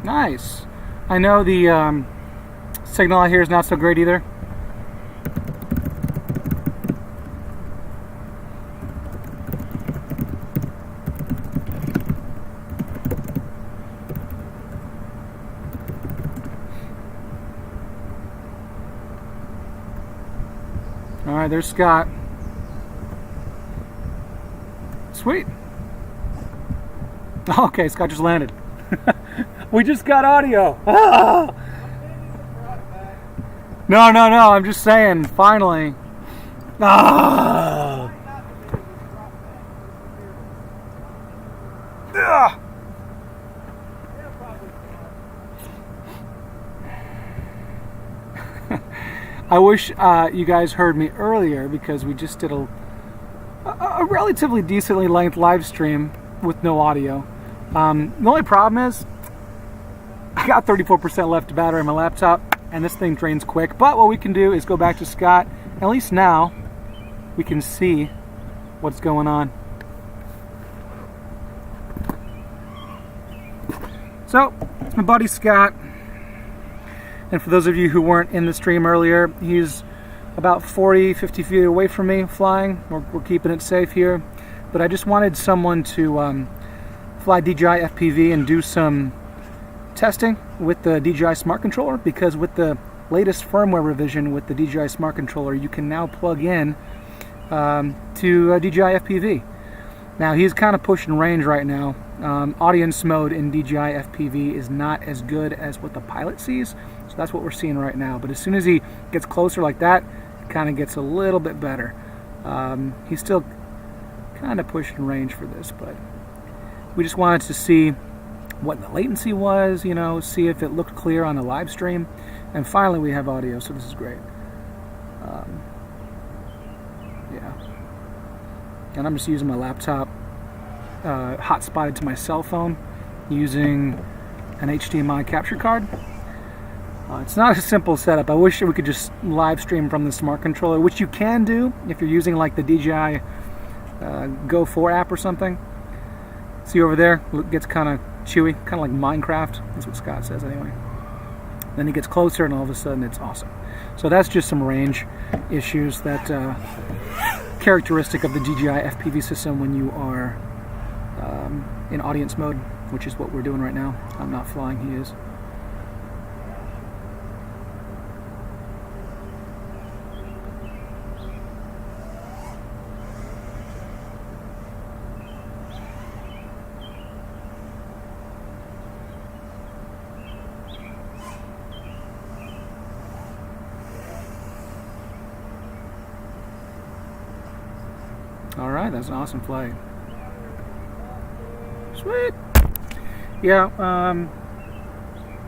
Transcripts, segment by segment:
Nice. I know the signal out here is not so great either. All right, there's Scott. Sweet. Okay, Scott just landed. We just got audio. Ah! No, I'm just saying, finally. Ah! Ah! I wish you guys heard me earlier, because we just did a relatively decently length live stream with no audio. The only problem is I got 34% left battery on my laptop, and this thing drains quick. But what we can do is go back to Scott, and at least now we can see what's going on. So, it's my buddy Scott. And for those of you who weren't in the stream earlier, he's about 40, 50 feet away from me flying. We're keeping it safe here. But I just wanted someone to fly DJI FPV and do some testing with the DJI Smart Controller, because with the latest firmware revision with the DJI Smart Controller, you can now plug in to DJI FPV. Now, he's kind of pushing range right now. Audience mode in DJI FPV is not as good as what the pilot sees, so that's what we're seeing right now. But as soon as he gets closer like that, it kind of gets a little bit better. He's still kind of pushing range for this, but we just wanted to see what the latency was, you know, see if it looked clear on the live stream. And finally we have audio, so this is great. Yeah. And I'm just using my laptop hotspotted to my cell phone using an HDMI capture card. It's not a simple setup. I wish we could just live stream from the smart controller, which you can do if you're using like the DJI Go 4 app or something. See over there, it gets kind of chewy, kind of like Minecraft. That's what Scott says anyway. Then he gets closer and all of a sudden it's awesome. So that's just some range issues that characteristic of the DJI FPV system when you are in audience mode, which is what we're doing right now. I'm not flying, he is. Alright, that's an awesome flight. Sweet! Yeah,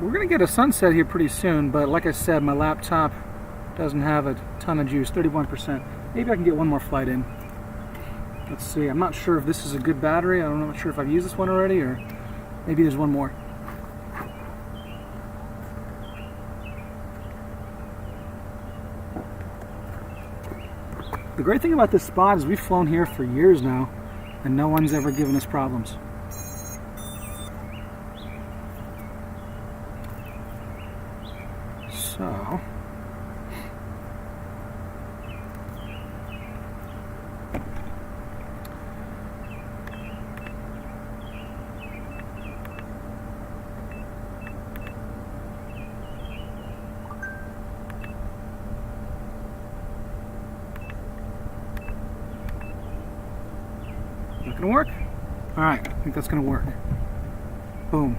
we're going to get a sunset here pretty soon, but like I said, my laptop doesn't have a ton of juice, 31%. Maybe I can get one more flight in. Let's see, I'm not sure if this is a good battery. I'm not sure if I've used this one already, or maybe there's one more. The great thing about this spot is we've flown here for years now, and no one's ever given us problems. So, that gonna work? All right, I think that's gonna work. Boom.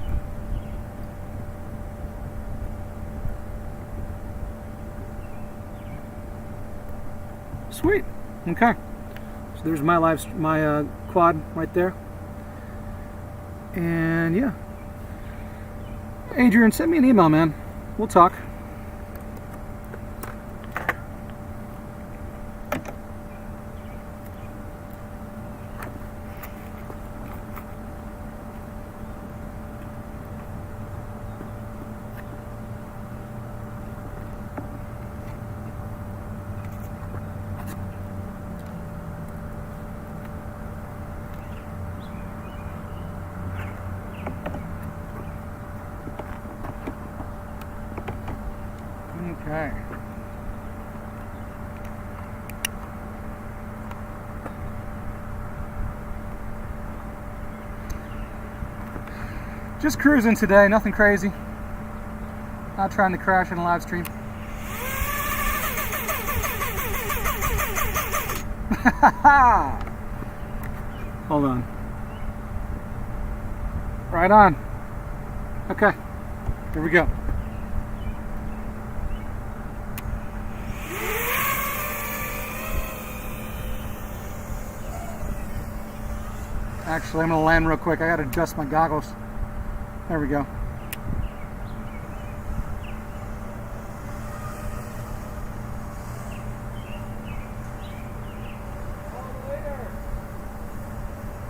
Sweet. Okay. So there's my quad right there. And yeah. Adrian, send me an email, man. We'll talk. Okay. Just cruising today, nothing crazy. Not trying to crash in a live stream. Hold on. Right on. Okay, here we go. Actually, I'm gonna land real quick. I gotta adjust my goggles. There we go.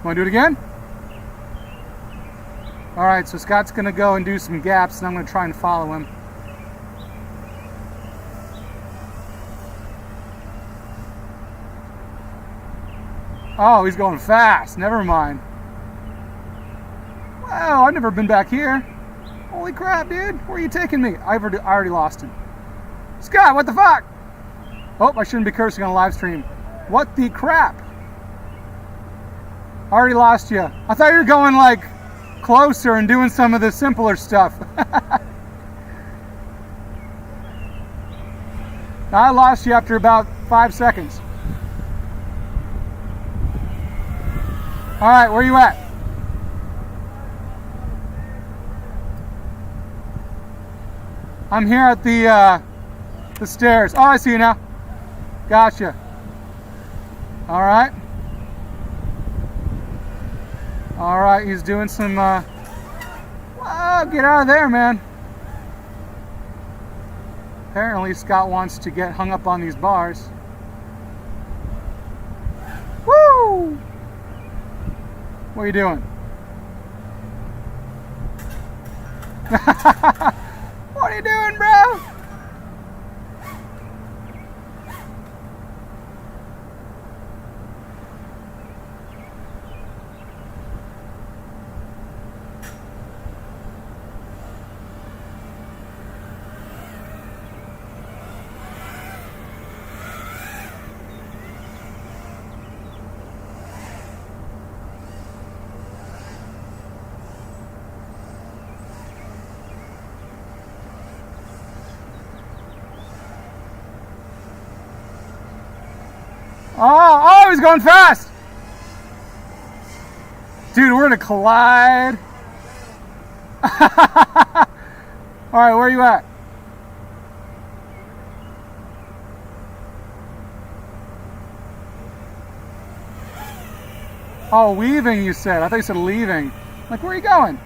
Want to do it again? All right, so Scott's gonna go and do some gaps, and I'm gonna try and follow him. Oh, he's going fast. Never mind. Wow, I've never been back here. Holy crap, dude. Where are you taking me? I already lost him. Scott, what the fuck? Oh, I shouldn't be cursing on a live stream. What the crap? I already lost you. I thought you were going like closer and doing some of the simpler stuff. I lost you after about 5 seconds. All right, where are you at? I'm here at the stairs. Oh, I see you now. Gotcha. All right. All right, he's doing some. Whoa, get out of there, man. Apparently, Scott wants to get hung up on these bars. Woo! What are you doing? What are you doing, bro? Oh, he's going fast! Dude, we're gonna collide. Alright, where are you at? Oh, weaving, you said. I thought you said leaving. Like, where are you going?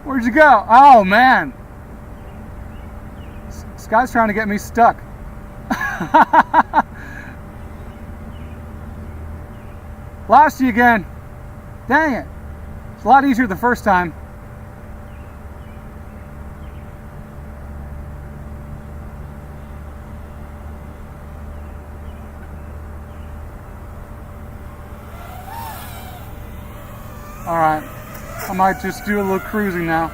Where'd you go? Oh, man. This guy's trying to get me stuck. Lost you again. Dang it. It's a lot easier the first time. All right. I might just do a little cruising now.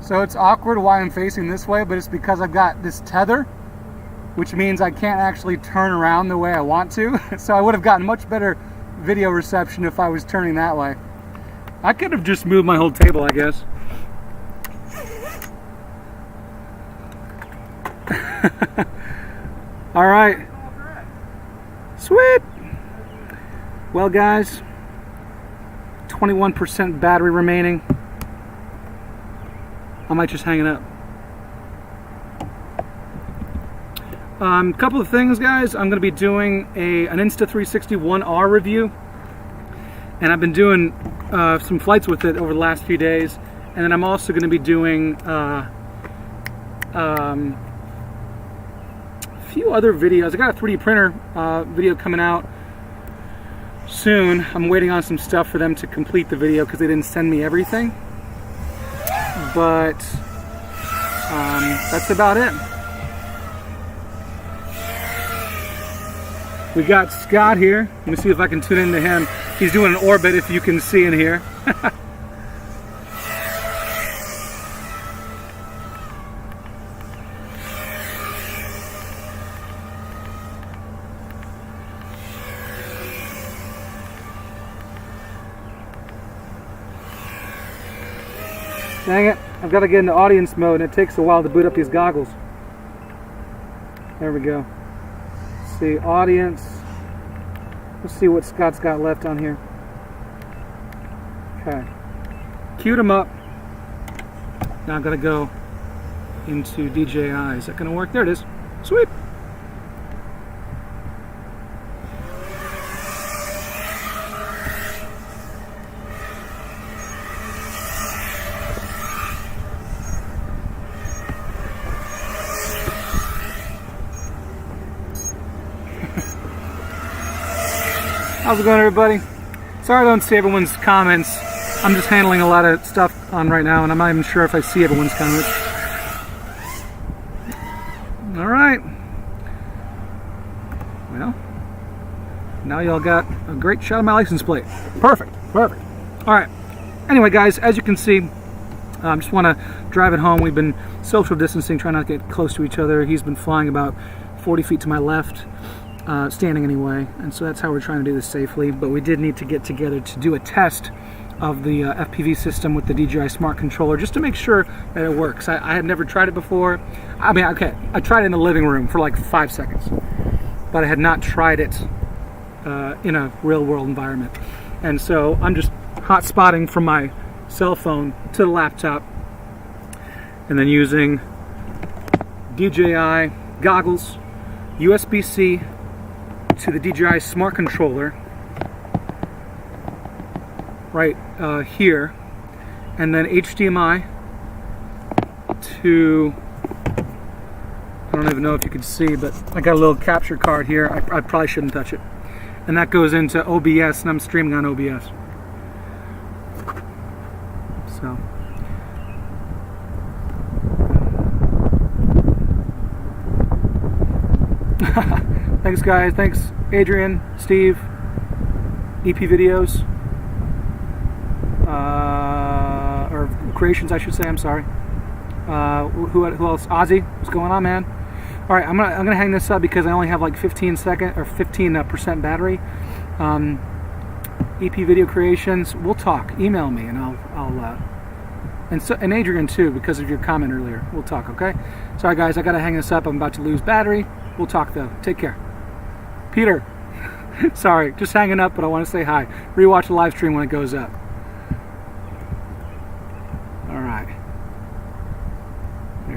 So it's awkward why I'm facing this way, but it's because I've got this tether, which means I can't actually turn around the way I want to. So I would have gotten much better video reception if I was turning that way. I could have just moved my whole table, I guess. All right. Sweet. Well, guys, 21% battery remaining. I might just hang it up. Couple of things, guys. I'm going to be doing an Insta360 1R review, and I've been doing some flights with it over the last few days, and then I'm also going to be doing a few other videos. I got a 3D printer video coming out soon. I'm waiting on some stuff for them to complete the video because they didn't send me everything, but that's about it. We got Scott here. Let me see if I can tune into him. He's doing an orbit, if you can see in here. Dang it, I've got to get into audience mode and it takes a while to boot up these goggles. There we go. See, audience. Let's see what Scott's got left on here. Okay. Queued him up. Now I've got to go into DJI. Is that going to work? There it is. Sweet. How's it going, everybody? Sorry I don't see everyone's comments. I'm just handling a lot of stuff on right now, and I'm not even sure if I see everyone's comments. All right. Well, now y'all got a great shot of my license plate. Perfect, perfect. All right. Anyway, guys, as you can see, I just want to drive it home. We've been social distancing, trying not to get close to each other. He's been flying about 40 feet to my left. Standing anyway, and so that's how we're trying to do this safely. But we did need to get together to do a test of the FPV system with the DJI Smart Controller, just to make sure that it works. I had never tried it before. I mean, okay, I tried it in the living room for like 5 seconds, but I had not tried it in a real-world environment. And so I'm just hot-spotting from my cell phone to the laptop, and then using DJI goggles, USB-C to the DJI Smart Controller right here, and then HDMI to, I don't even know if you can see, but I got a little capture card here. I probably shouldn't touch it. And that goes into OBS, and I'm streaming on OBS. So thanks, guys. Thanks, Adrian, Steve, EP Videos, or Creations, I should say. I'm sorry. Who else? Ozzy, what's going on, man? All right, I'm gonna hang this up because I only have like 15% battery. EP Video Creations, we'll talk. Email me, and I'll and Adrian too, because of your comment earlier. We'll talk, okay? Sorry, guys, I gotta hang this up. I'm about to lose battery. We'll talk though. Take care. Peter, sorry, just hanging up, but I want to say hi. Rewatch the live stream when it goes up. All right.